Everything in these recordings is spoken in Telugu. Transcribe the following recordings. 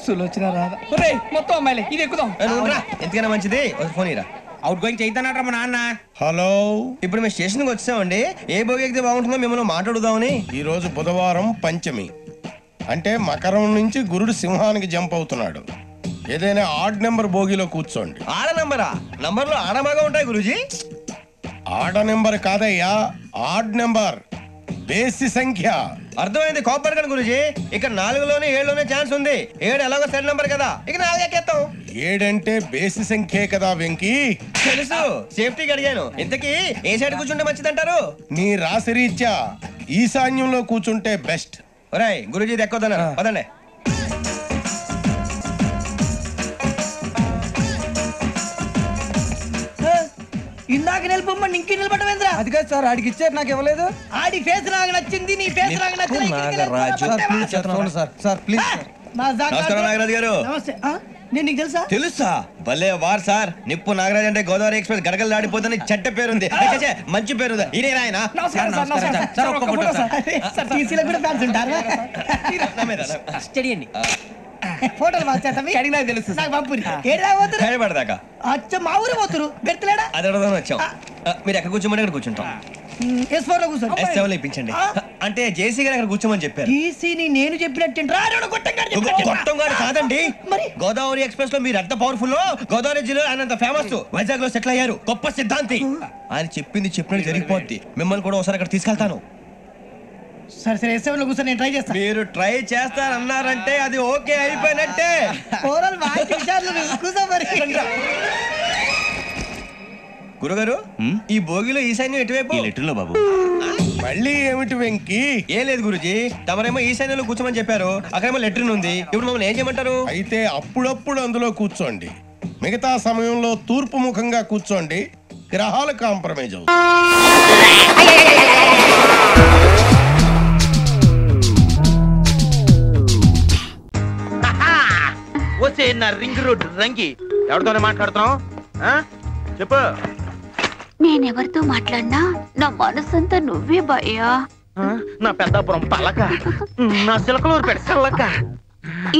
సులోచన రాదా మొత్తం అమ్మాయిలే ఇది ఎక్కుదాం ఎందుకైనా మంచిది ఫోన్ ఇరా అవుట్ గోయింగ్ చేద్దానట్రా మా నాన్న. హలో, ఇప్పుడు మేము స్టేషన్కి వచ్చామండి. ఏ బోగి ఎక్కితే బాగుంటుందో మిమ్మల్ని మాట్లాడుదామని. ఈ రోజు బుధవారం పంచమి, అంటే మకరం నుంచి గురుడు సింహానికి జంప్ అవుతున్నాడు. ఏదైనా ఆడ్ నెంబర్ బోగిలో కూర్చోండి. ఆడ నంబరా? నంబర్లో ఆడ బాగా ఉంటాయి గురూజీ. ఆడ నెంబర్ కాదయ్యా, ఆడ్ నెంబర్, బేసి సంఖ్య. అర్థమైంది. కాపర్ కానీ గురూజీ, ఇక్కడ 4లోనే 7లోనే ఛాన్స్ ఉంది. 7 ఎలాగో సెడ్ నంబర్ కదా, ఇక 4 ఎక్కేస్తాం. 7 అంటే బేసి సంఖ్యే కదా వెంకీ. తెలుసు, సేఫ్టీకి అడిగాను. ఇంతకీ ఏ సైడ్ కూర్చుంటే మంచిదంటారు? నీ రాశి రీత్యా ఈశాన్యంలో కూర్చుంటే బెస్ట్. ఒరేయ్ గురూజీ దెక్కొద్దన్నారు, పదండి. ఇందాక నిలబొమ్మని ఇంకే నిలబడమేంద్రా? అది కాదు సార్, ఆడికి ఇచ్చారు, నాకు ఇవ్వలేదు. ఆడి ఫేస్ నాకు నచ్చింది, నీ ఫేస్ నాకు నచ్చింది. నమస్కారం నాగరాజు గారు. నమస్తే. నేను నీకు తెలుసా? తెలుసా? భలే వార్ సార్. నిప్పు నాగరాజ్ అంటే గోదావరి ఎక్స్ప్రెస్ గడగలు దాడిపోతుంది చెడ్డ పేరుంది. మంచి పేరు ఇదే ఆయన. స్టడీ అండి, ఫోటోలు మార్చేస్తాం. నాకు తెలుసు, నాకు పంపురి. పడదాకా అచ్చ మా ఊరు పోతురు పెడతలేడా? అది అడగదాం వచ్చాం. మీరు ఎక్కడ కూర్చోమని అక్కడ కూర్చుంటాం. S4 లో కూర్చోండి. S7 ఇప్పించండి. అంటే జేసీ గారు అక్కడ కూర్చోమని చెప్పారు. టీసీని నేను చెప్పినట్టు గొట్టంగాడు కాదండి. మరి గోదావరి ఎక్స్ప్రెస్ లో మీరు ఎంత పవర్ఫుల్, గోదావరి జిల్లా ఆయన ఫేమస్. వైజాగ్ లో సెటిల్ అయ్యారు, గొప్ప సిద్ధాంతి. ఆయన చెప్పింది చెప్పినట్టు జరిగిపోద్ది. మిమ్మల్ని కూడా ఒకసారి అక్కడ తీసుకెళ్తాను. సరే సరే, S7 లో కూర్చొని నేను ట్రై చేస్తాను. మీరు ట్రై చేస్తారన్నారంటే అది ఓకే అయిపోయినట్టే. గురుగారు, ఈ భోగిలో ఈశాన్యం ఎటువైపు? లెటర్లో బాబు. మళ్ళీ ఏమిటి వెంకీ? ఏం లేదు గురుజీ, తమరేమో ఈశాన్యంలో కూర్చోమని చెప్పారు, అక్కడేమో లెటర్ ఉంది. ఇప్పుడు మమ్మల్ని ఏం చేయమంటారు? అయితే అప్పుడప్పుడు అందులో కూర్చోండి, మిగతా సమయంలో తూర్పు ముఖంగా కూర్చోండి. గ్రహాలు కాంప్రమైజ్ అవుతాయి. వచ్చే నా రింగ్ రోడ్ రంగి ఎవరితోనే మాట్లాడుతున్నావు? చెప్పు. నేనెవరితో మాట్లాడినా నా మనసంతా నువ్వే భయ్యా. నా పెద్దాపురం పలక, నా సిలకలూరు పెడక.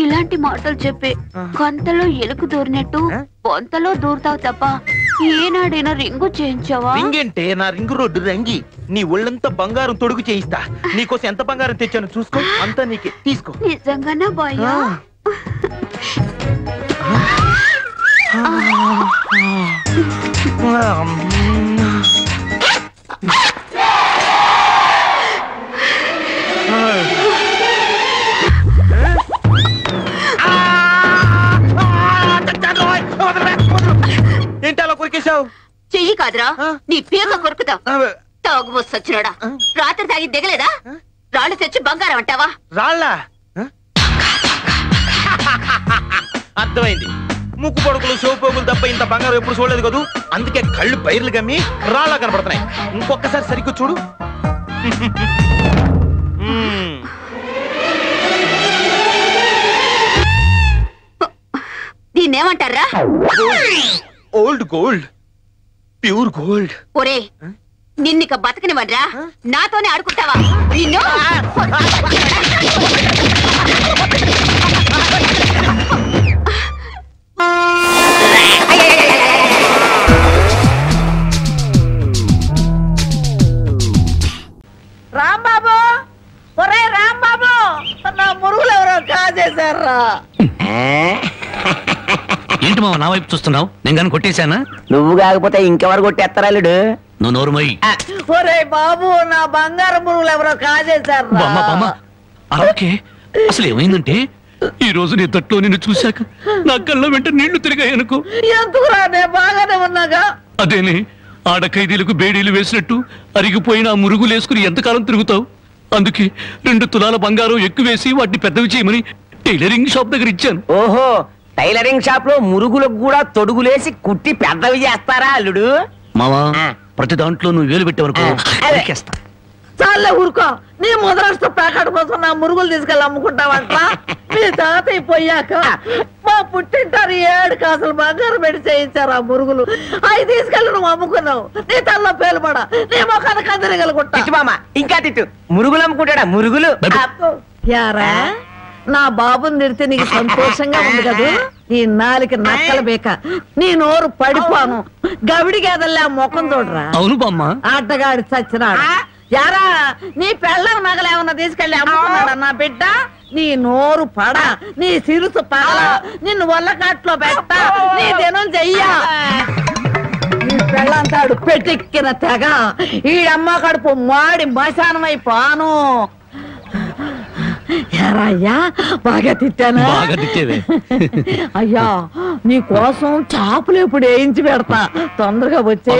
ఇలాంటి మాటలు చెప్పి కొంతలో ఎలుకు దూరినట్టు పొంతలో దూరుతావు తప్ప ఏనాడైనా రింగు చేయించావా? రింగ్ అంటే నా రింగ్ రోడ్డు రంగి. నీ ఒళ్ళంతా బంగారం తొడుగు చేయిస్తా. నీకోసం ఎంత బంగారం తెచ్చాను చూసుకో, అంతా నీకే, తీసుకో. నిజంగానా భయ్యా? ఏంటి అలా కొరికేశావు? చెయ్యి కాదురా, నీ పీక కొరుకుతా. తాగుబోసు సచ్చినాడా, రాత్రి తాగి దిగలేదా? రాళ్ళు తెచ్చి బంగారం అంటావా? రాళ్ళ అర్థమైంది. ముక్కు పొడుకులు, సోపోగులు తప్ప ఇంత బంగారం ఎప్పుడు చూడలేదు కదూ. అందుకే కళ్ళు బైర్లు గమ్మి రాళ్ళ కనపడుతున్నాయి. ఇంకొకసారి సరిగ్గా చూడు. దీన్నేమంటారా? Old gold, pure gold. ఒరే, నిన్నిక బతకనివ్వడ్రా, నాతోనే ఆడుకుంటావా? నిన్ను రాంబాబు, ఒరే రాంబాబు, నా మురుగులు ఎవరో కాజేశారా? ఏంటి మావ నా వైపు చూస్తున్నావు? నేను కానీ కొట్టేశానా? నువ్వు కాకపోతే ఇంకెవరు కొట్టేస్తారాలుడు? నువ్వు నోరు మొయ్యి. ఒరే బాబు, నా బంగారు మురుగులు ఎవరో కాజేశారా? ఓకే, అసలు ఏమైందంటే ఈ రోజు నీ తట్లో నిన్ను చూశాక నా కళ్ళ వెంట నీళ్లు తిరిగాయనుకో. ఎందుకురా, నేను బాగానే ఉన్నాగా. అదేనే, ఆడ ఖైదీలకు బేడీలు వేసినట్టు అరిగిపోయిన ఆ మురుగులు వేసుకుని ఎంతకాలం తిరుగుతావు? అందుకే 2 తులాల బంగారం ఎక్కువేసి వాటిని పెద్దవి చేయమని టైలరింగ్ షాప్ దగ్గర ఇచ్చాను. ఓహో, టైలరింగ్ షాప్ లో మురుగులకు కూడా తొడుగులేసి కుట్టి పెద్దవి చేస్తారా అల్లుడు? మావా, ప్రతి దాంట్లో నువ్వు వేలు పెట్టేవరకు చాలే ఊరుకో. నీ ముద్రాష్ట్ర ప్యాకెట్ కోసం నా మురుగులు తీసుకెళ్ళి అమ్ముకుంటావంట. మీ తాతయ్య పోయాక మా పుట్టింటారు 7 కాసులు బంగారం పెట్టి చేయించారు ఆ మురుగులు. అవి తీసుకెళ్ళి నువ్వు అమ్ముకున్నావు. నీ తల్లో పేలుపడా, నీ మొఖాన్ని కందరగలుగుంటా. ఇంకా తిట్టు. మురుగులు అమ్ముకుంటాడా? మురుగులు యారా నా బాబుని తిడితే నీకు సంతోషంగా ఉంది కదా? ఈ నాలికి నక్కల బేక నీ నోరు పడిపోను. గవిడి గేదల్లా ముఖం చూడరా. అవును బామ్మ. ఆటగాడి చచ్చినాడు. యారా నీ పెళ్ళం నగలేమన్నా తీసుకెళ్ళి అమ్ముకున్నాడా నా బిడ్డ? నీ నోరు పడ, నీ సిరుసు పగల, నిన్ను వల్లకాట్లో పెట్ట, నీ దినం చెయ్యా. నీ పెళ్ళంతాడు పెట్టెక్కిన తెగ ఈడమ్మ కడుపు మాడి మశానమైపోను. అయ్యా బాగా తిట్టానా? బాగా తిట్టేవే. అయ్యా నీ కోసం చాపులు ఇప్పుడు వేయించి పెడతా, తొందరగా వచ్చే.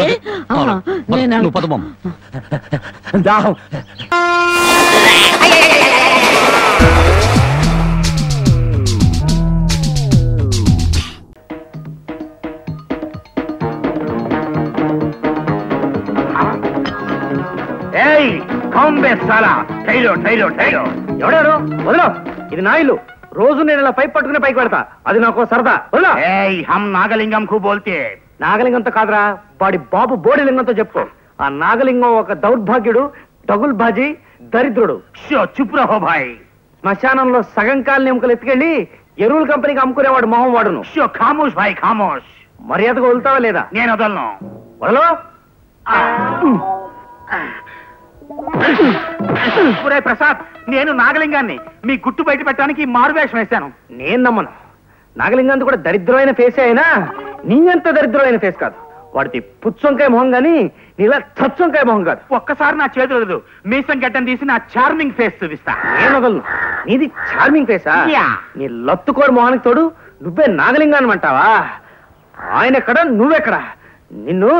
నేను పద బామ్మ. ఎవడారు? వదలో, ఇది నా ఇల్లు. రోజు నేను ఇలా పైప్ పట్టుకుని పైకి పెడతా, అది నాకు సరదా. వదలో. హమ్ నాగలింగం కు బోల్తే. నాగలింగంతో కాదురా, వాడి బాబు బోడిలింగంతో చెప్పుకో. ఆ నాగలింగం ఒక దౌర్భాగ్యుడు, డగుల్ బాజీ, దరిద్రుడు. చుప్ రహో భాయ్. శ్మశానంలో సగం కాలు ఎముకలు ఎత్తుకెళ్ళి ఎరువుల కంపెనీకి అమ్ముకునేవాడు మొహం వాడును. ఖామోష్ భాయ్ ఖామోష్. మర్యాదగా వదులుతావా లేదా? నేను వదలను. వదలో. ప్రసాద్, నేను నాగలింగాన్ని మీ గుట్టు బయట పెట్టడానికి మారువేషం వేశాను. నేను నమ్మను. నాగలింగాన్ని కూడా దరిద్రమైన ఫేసే అయినా నీ అంత దరిద్రమైన ఫేస్ కాదు. వాడిది పుచ్చొంకాయ మొహం గాని నీలా చచ్చొంకాయ మొహం కాదు. ఒక్కసారి నా చేతులు వదలు, మీసం గడ్డం తీసి నా చార్మింగ్ ఫేస్ చూపిస్తా. నేను వదలను. నీది చార్మింగ్ ఫేసా? నీ లత్తుకోడు మొహానికి తోడు నువ్వే నాగలింగాన్ని అంటావా? ఆయన ఎక్కడ, నువ్వెక్కడ? నిన్ను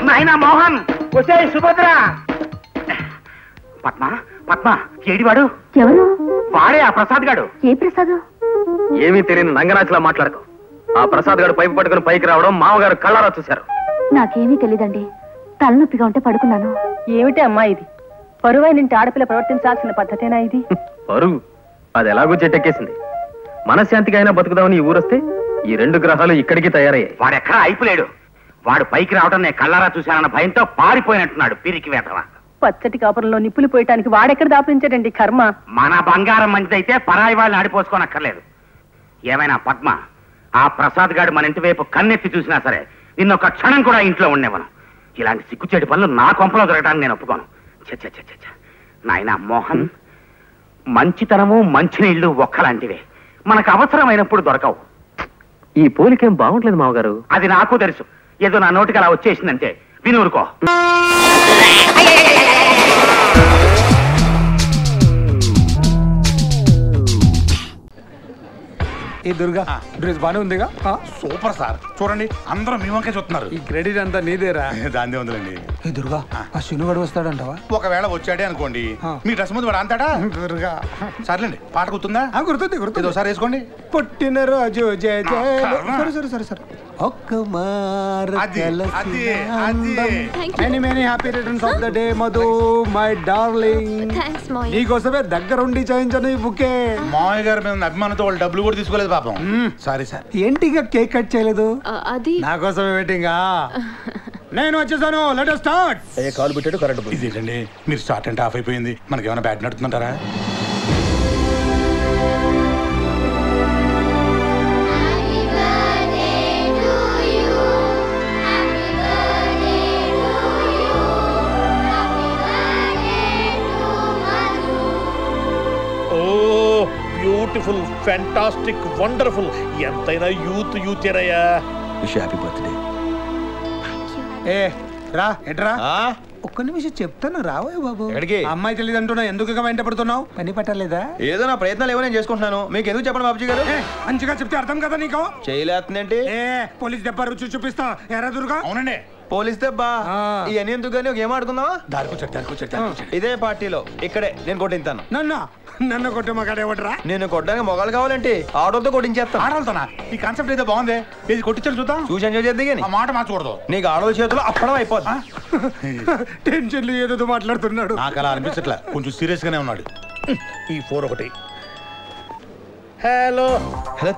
నాయనా మోహన్, వచ్చే సుభద్ర. పద్మ పద్మ, ఏడివాడు? ఎవరు? వాడే ఆ ప్రసాద్ గాడు. ఏ ప్రసాద్? ఏమీ తెలియని నంగనాచిలా మాట్లాడకు. ఆ ప్రసాద్ గారు పైపు పట్టుకుని పైకి రావడం మామగారు కళ్ళారా చూశారు. నాకేమీ తెలీదండి, తలనొప్పిగా ఉంటే పడుకున్నాను. ఏమిటి అమ్మా ఇది? పరువైనింటి ఆడపిల్ల ప్రవర్తించాల్సిన పద్ధతేనా ఇది? పరువు అది ఎలాగో చెట్టెక్కేసింది. మనశ్శాంతికి అయినా బతుకుదామని ఈ ఊరొస్తే ఈ రెండు గ్రహాలు ఇక్కడికి తయారయ్యాయి. వాడెక్కడా అయిపోలేడు. వాడు పైకి రావడం నేను కళ్ళారా చూశానన్న భయంతో పారిపోయినట్టున్నాడు. పిరికి వేటవా. పచ్చటి కాపురంలో నిప్పులు పోయటానికి వాడెక్కడ దాపించాడండి కర్మ. మన బంగారం మంచిదైతే పరాయి వాళ్ళని ఆడిపోసుకోనక్కర్లేదు. ఏమైనా పద్మ, ఆ ప్రసాద్ గారు మన ఇంటి వైపు కన్నెత్తి చూసినా సరే నిన్నొక్క క్షణం కూడా ఇంట్లో ఉండేవను. ఇలాంటి సిగ్గుచేటి పనులు నా కొంపలో దొరకడానికి నేను ఒప్పుకోను. నాయనా మోహన్, మంచితనము మంచినీళ్లు ఒక్కలాంటివే. మనకు అవసరమైనప్పుడు దొరకవు. ఈ పోలికేం బాగుంటలేదు మామగారు. అది నాకు తెలుసు. ఏదో నా నోటికి అలా వచ్చేసిందంటే వినూరుకో. ఈ దుర్గా డ్రెస్ బానే ఉందిగా? Super sir. చూడండి అందరూ మీ వంకే చూస్తున్నారు. ఈ క్రెడిట్ అంతా నీదేరా. దాందే ఉందండి. ఈ దుర్గా, ఆ శనుగడు వస్తాడంటవా? ఒకవేళ వచ్చాడే అనుకోండి, మీ డ్రెస్ ముందు వాడు అంతాడా? దుర్గా సర్లేండి. పాట గుర్తుందా? గుర్తుంది గుర్తుంది. ఒకసారి వేసుకోండి. పుట్టిన రోజు జయ జయ. సరే ఒక్క many happy returns of the day Madhu my darling. నీకోసమే దగ్గరుండి చేయించను ఈ బుకే. మామయ్య గారు మేము అభిమానంతో వాళ్ళు డబ్బులు కూడా తీసుకోలేదు పాపం. Sorry sir. ఏంటిగా కేక్ కట్ చేయలేదు? అది నా కోసమే వెయిటింగ్. నేను వచ్చేసాను. Let us start. కాలు పెట్టాడు కరెంట్. ఇదేంటండి మీరు స్టార్ట్ అంటే ఆఫ్ అయిపోయింది. మనకేమైనా బ్యాట్ నడుతుంటారా? Beautiful, fantastic, wonderful. ఎంతైనా యూత్ ఏనయ్యా. Happy birthday. ఏ రా ఎట్రా. ఒక్క నిమిషం చెప్తాను రావే బాబు. అమ్మాయి తెలియదు అంటున్నా, ఎందుకు వెంట పడుతున్నావు? పని పట్టలేదా? ఏదో నా ప్రయత్నాలు ఏవో నేను చేసుకుంటున్నాను. మీకు ఎందుకు చెప్పండి బాబుజీ గారు? మంచిగా చెప్తే అర్థం కదా నీకు? చేయలేదంటే పోలీస్ దెబ్బ రుచి చూపిస్తా. ఎరా దుర్గా? అవునండి, పోలీస్ దెబ్బా. ఇవన్నీ ఎందుకు కానీ ఒక ఏం ఆడుకుందామా? దారికొచ్చాడు. ఇదే పార్టీలో ఇక్కడే నేను కొట్టింతాను. నన్ను కొట్టే మగాడేవట్రా? నేను కొట్టడానికి మొగాలు కావాలంటే ఆడోతో కొట్టించేస్తాను. ఆడవుతానా? ఈ కాన్సెప్ట్ అయితే బాగుంది. ఇది కొట్టించాడు చూద్దాం. చూసి ఎంజాయ్ చేద్దాం కానీ ఆ మాట మార్చకూడదు. నీకు ఆడోల చేతిలో అప్పడం అయిపోద్ది. టెన్షన్లు ఏదో మాట్లాడుతున్నాడు. నాకు అలా అనిపించట్లే, కొంచెం సీరియస్ గానే ఉన్నాడు. ఈ 4 ఒకటి. హలో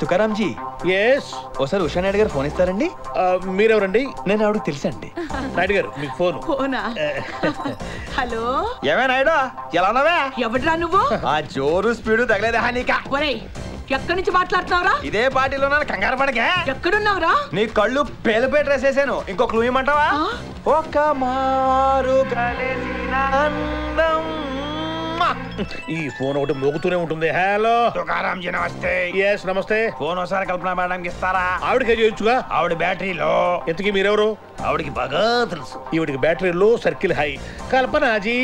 తుకారాం జీ, ఎస్ ఒకసారి ఉషా నాయుడు గారు ఫోన్ ఇస్తారండి. మీరెవరండి? నేను ఆవిడకి తెలుసండి. నాయుడు గారు మీకు ఫోన్. హలో ఏమే నాయుడు, ఎలా ఉన్నావే? ఎవడ్రా నువ్వు? ఆ జోరు స్పీడు తగలేదా నీకా? ఒరేయ్, ఎక్కడి నుంచి మాట్లాడుతున్నావురా? ఇదే పార్టీలో కంగారు పడకే. ఎక్కడున్నావురా? నీ కళ్ళు పేలుపే డ్రెస్ వేసాను. ఇంకో క్లూ ఇమ్మంటావా? ఒక మారు కలిసిన అందం. ఈ ఫోన్ ఒకటి మోగుతూనే ఉంటుంది. హలో తుకారాం జీ నమస్తే. ఎస్ నమస్తే. ఫోన్ ఒకసారి కల్పన మేడంకి ఇస్తారా? ఆవిడకే చేయొచ్చుగా. ఆవిడ బ్యాటరీలో. ఎంతకీ మీరెవరు? ఆవిడకి బాగా తెలుసు. ఈవిడికి బ్యాటరీ లో, సర్కిల్ హై. కల్పనాజీ.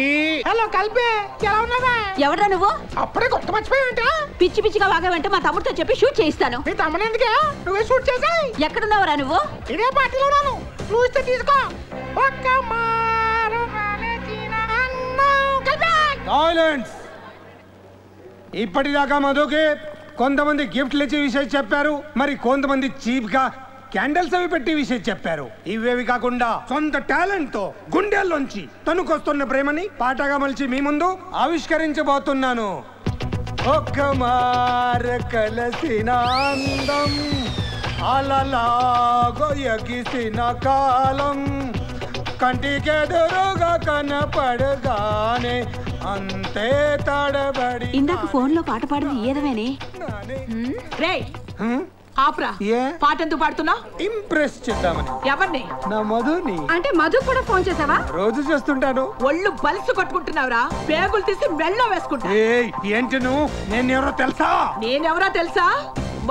హలో కల్పే, ఎలా ఉన్నావా? ఎవడ్రా నువ్వు? అప్పుడే కొత్త మర్చిపోయావంట. పిచ్చి పిచ్చిగా వాగావంటే మా తమ్ముడితో చెప్పి షూట్ చేయిస్తాను. మీ తమ్ముడు ఎందుకే? నువ్వే షూట్ చేసాయి. ఎక్కడున్నావురా నువ్వు? ఇదే పార్టీలో ఉన్నాను. నువ్వు ఇస్తే తీసుకో. ఒక్క మారు కలిసిన అందం. సైలెన్స్. ఇప్పటిదాకా మధుకి కొంతమంది గిఫ్ట్లు ఇచ్చే విషయం చెప్పారు, మరి కొంతమంది చీప్ గా క్యాండిల్స్ అవి పెట్టి విషయం చెప్పారు. ఇవేవి కాకుండా సొంత టాలెంట్ తో గుండెల్లోంచి తనుకొస్తున్న ప్రేమని పాటగా మలిచి మీ ముందు ఆవిష్కరించబోతున్నాను. ఒక్క మార కలసిన అందం అలలాగో ఎగిసిన కాలం కంటికెదురుగా కనపడగానే అంతే తడబడి. ఇందాక ఫోన్ లో పాట పాడింది ఏదమేనే? రేయ్ ఆప్రా, పాట ఎందుకు పాడుతున్నా? ఇంప్రెస్ చేద్దామని. ఎవరిని? నా మధుని. అంటే మధు కూడా ఫోన్ చేసావా? రోజు చేస్తుంటాను. ఒళ్ళు బలిసి కొట్టుకుంటున్నావురా? పేగులు తీసి మెళ్ళో వేసుకుంటా. ఏంటి నువ్వు? నేనెవరో తెలుసా? నేనెవరో తెలుసా?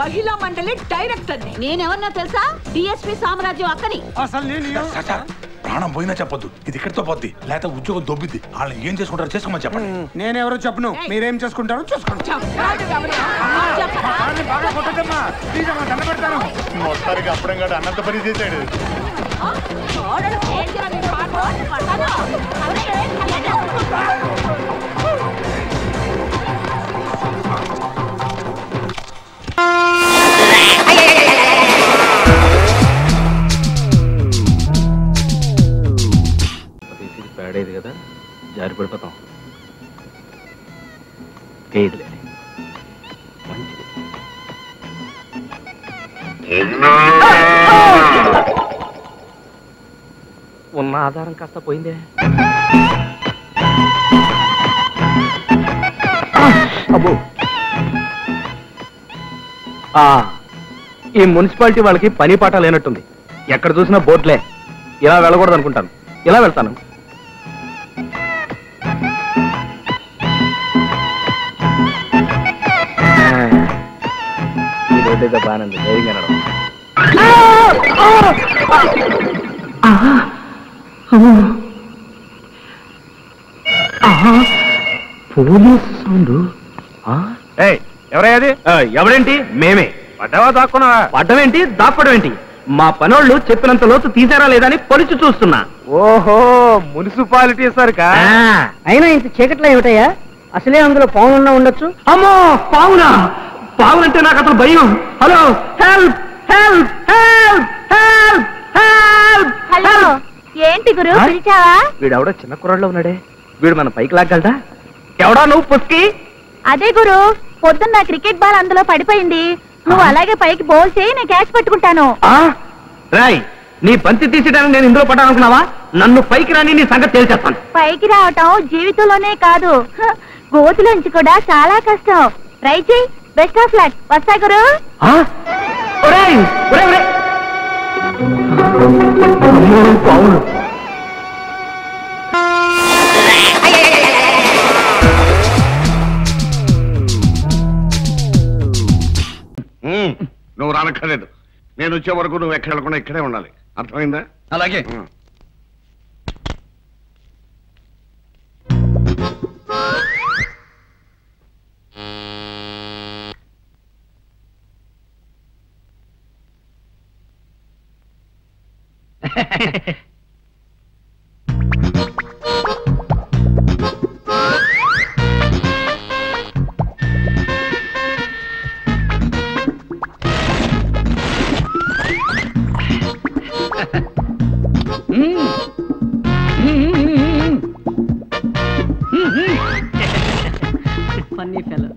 మహిళా మండలి డైరెక్టర్. నేనెవరన్నా తెలుసా? డిఎస్పీ సామ్రాజ్యం అక్కని. అసలు నేను ప్రాణం పోయినా చెప్పొద్దు. ఇది ఇక్కడితో పోద్ది, లేకపోతే ఉద్యోగం దొబ్బిద్ది. వాళ్ళని ఏం చేసుకుంటారో చేసుకోమని చెప్పండి. నేనెవరో చెప్పను, మీరేం చేసుకుంటారో చూసుకోండి. మొత్తానికి అప్పుడే కాదు అన్నంత పని చేశాడు. పాడేది కదా, జారి పడిపోతాం. మంచిది. ఉన్న ఆధారం కాస్త పోయిందే. అబ్బో, ఈ మున్సిపాలిటీ వాళ్ళకి పని పాట లేనట్టుంది. ఎక్కడ చూసినా బోర్డులే. ఇలా వెళ్ళకూడదు అనుకుంటాను, ఇలా వెళ్తాను. ఈ రోడ్డు అయితే బాగానే ఉంది, ధైర్యంగా నడవ. Police sound. ఎవరయ్యాది? ఎవరేంటి? మేమే. పడ్డావా దాక్కున్నావా? పడ్డమేంటి, దాక్కోవడం ఏంటి? మా పనోళ్ళు చెప్పినంత లోతు తీసారా లేదా అని పొలిచి చూస్తున్నా. ఓహో, మున్సిపాలిటీ సరికా? అయినా ఇంత చీకట్లో ఏమిటయ్యా? అసలే అందులో పావులున్నా ఉండొచ్చు. అమ్మో, పావునా? పావులంటే నాకు అసలు భయం. Hello, help help help help help. Hello, ఏంటి గురు పిలిచావా? వీడెవడో చిన్న కుర్రాళ్ళు ఉన్నాడే, వీడు మన పైకి లాగలడా? ఎవడా నువ్వు పుస్కి? అదే గురు, పొద్దున్న క్రికెట్ బాల్ అందులో పడిపోయింది. నువ్వు అలాగే పైకి బౌల్ చేయి, నేను క్యాచ్ పట్టుకుంటాను. రాయ్, నీ బంతి తీసేయడానికి నేను ఇందులో పడ్డానుకున్నావా? నన్ను పైకి రాని నీ సంగతి తేల్చేస్తాను. పైకి రావటం జీవితంలోనే కాదు, గోతులోంచి కూడా చాలా కష్టం. ట్రై చేయి. Best of luck. వస్తా గురు. నువ్వు రానక్కర్లేదు. నేను వచ్చే వరకు నువ్వు ఎక్కడ వెళ్ళకుండా ఇక్కడే ఉండాలి. అర్థమైందా? అలాగే. Funny fellow.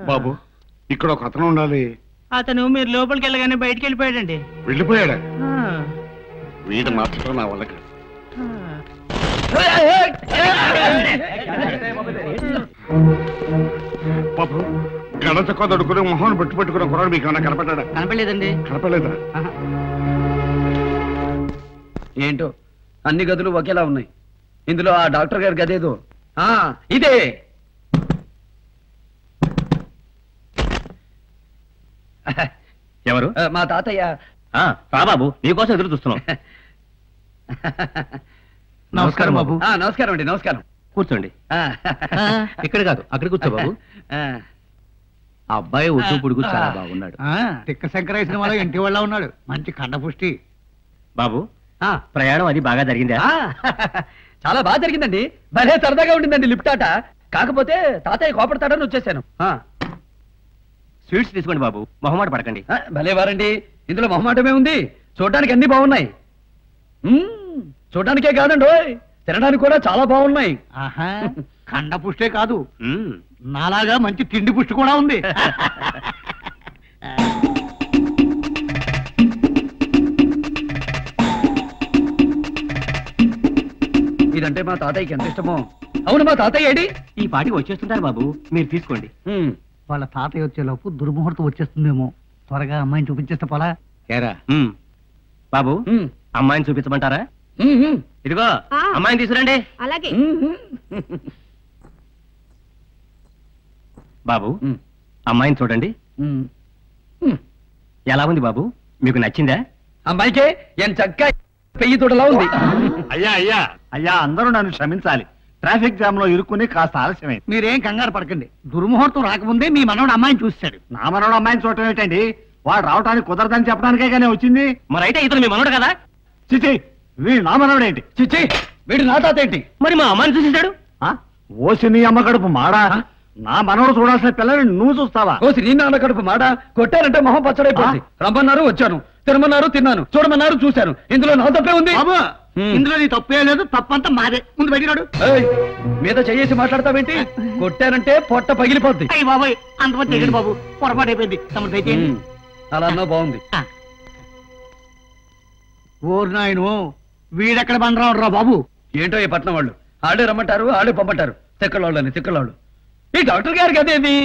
బాబు ఇక్కడ ఒక అతను ఉండాలి. అతను మీరు లోపలికి వెళ్ళగానే బయటికి వెళ్ళిపోయాడండి. వెళ్ళిపోయాడా? వీడు మార్చడం నా వల్ల కాదు. బాబు గడచ కొదడుకుని మొహం పెట్టుకున్న కుర్రాడు మీకు ఏమన్నా కనపడ్డా? కనపడలేదండి. కనపడలేదా? ఏంటో అన్ని గదులు ఒకేలా ఉన్నాయి. ఇందులో ఆ డాక్టర్ గారి గదేదో ఇదే. ఎవరు? మా తాతయ్య. బాబు నీకోసం ఎదురు చూస్తున్నాం. నమస్కారం బాబు. నమస్కారం అండి. నమస్కారం. కూర్చోండి. ఇక్కడ కాదు అక్కడ కూర్చో బాబు. అబ్బాయి ఒడ్డు పొడుగు చాలా బాగున్నాడు. తిక్క శంకరేసిన వాళ్ళ ఇంటి వాళ్ళ ఉన్నాడు. మంచి కండపుష్టి. బాబు ప్రయాణం అది బాగా జరిగిందా? చాలా బాగా జరిగిందండి. భలే సరదాగా ఉండిందండి లిఫ్ట్ ఆట. కాకపోతే తాతయ్య కోపడతాడని వచ్చేసాను. స్వీట్స్ తీసుకోండి బాబు, మొహమాట పడకండి. భలే వారండి, ఇందులో మొహమాటమే ఉంది. చూడడానికి అన్ని బాగున్నాయి. చూడడానికే కాదండి, తినడానికి కూడా చాలా బాగున్నాయి. కండ పుష్టే కాదు, నాలాగా మంచి తిండి పుష్టి కూడా ఉంది. ఇదంటే మా తాతయ్యకి ఎంత ఇష్టమో. అవును, మా తాతయ్య ఏడి? ఈ పాటికి వచ్చేస్తుంటారు బాబు, మీరు తీసుకోండి. వాళ్ళ తాతయ్య వచ్చేలోపు దుర్ముహూర్తం వచ్చేస్తుందేమో. త్వరగా అమ్మాయిని చూపించేస్తే పోలా. బాబు అమ్మాయిని చూపించమంటారా? ఇదిగో అమ్మాయిని తీసుకురండి. అలాగే. బాబు అమ్మాయిని చూడండి. ఎలా ఉంది బాబు, మీకు నచ్చిందా? అమ్మాయికే ఎంత చక్కగా పెయ్యి తోటలా ఉంది. అయ్యా అయ్యా అయ్యా, అందరూ నన్ను క్షమించాలి. ట్రాఫిక్ జామ్ లో ఇరుక్కుని కాస్త ఆలస్యమైంది. మీరేం కంగారు పడకండి. దుర్ముహూర్తం రాకముందే మీ మనవడు అమ్మాయిని చూశాడు. నా మనవడు అమ్మాయిని చూడటం ఏంటండి? వాడు రావటానికి కుదరదని చెప్పడానికే కానీ వచ్చింది. మరి అయితే ఇతను మీ మనవడు కదా? చిచి, వీడు నా మనవడు ఏంటి? చిచి, వీడు నా తాత ఏంటి? మరి మా అమ్మాయిని చూసేశాడు. ఓసి నీ అమ్మ కడుపు మాడా, నా మనవడు చూడాల్సిన పిల్లని నువ్వు చూస్తావా? ఓసి నీ నాన్న కడుపు మాడా, కొట్టారంటే మొహం పచ్చడైపోయింది. రమ్మన్నారు వచ్చాను, తినమన్నారు తిన్నాను, చూడమన్నారు చూశాను. ఇందులో నా తప్పే ఉంది. ఇందులో నీ తప్పే లేదు, తప్పంతా మాదే. ముందు బయటినాడు. మీద చేసి మాట్లాడతావేంటి? కొట్టారంటే పొట్ట పగిలిపోద్ది. అయ్యి బాబాయ్, అంతమంది తెగండి బాబు, పొరపాటు అయిపోయింది. తమ దయచేయండి. అలా అన్నా బాగుంది. ఓరు నాయను, వీడెక్కడ బండరాడు రా బాబు. ఏంటో ఈ పట్నం వాళ్ళు ఆడే రమ్మంటారు, ఆడే పంపంటారు. తిక్కలోళ్ళని తిక్కలోళ్ళు. ఈ డాక్టర్ గారికి అదేంది?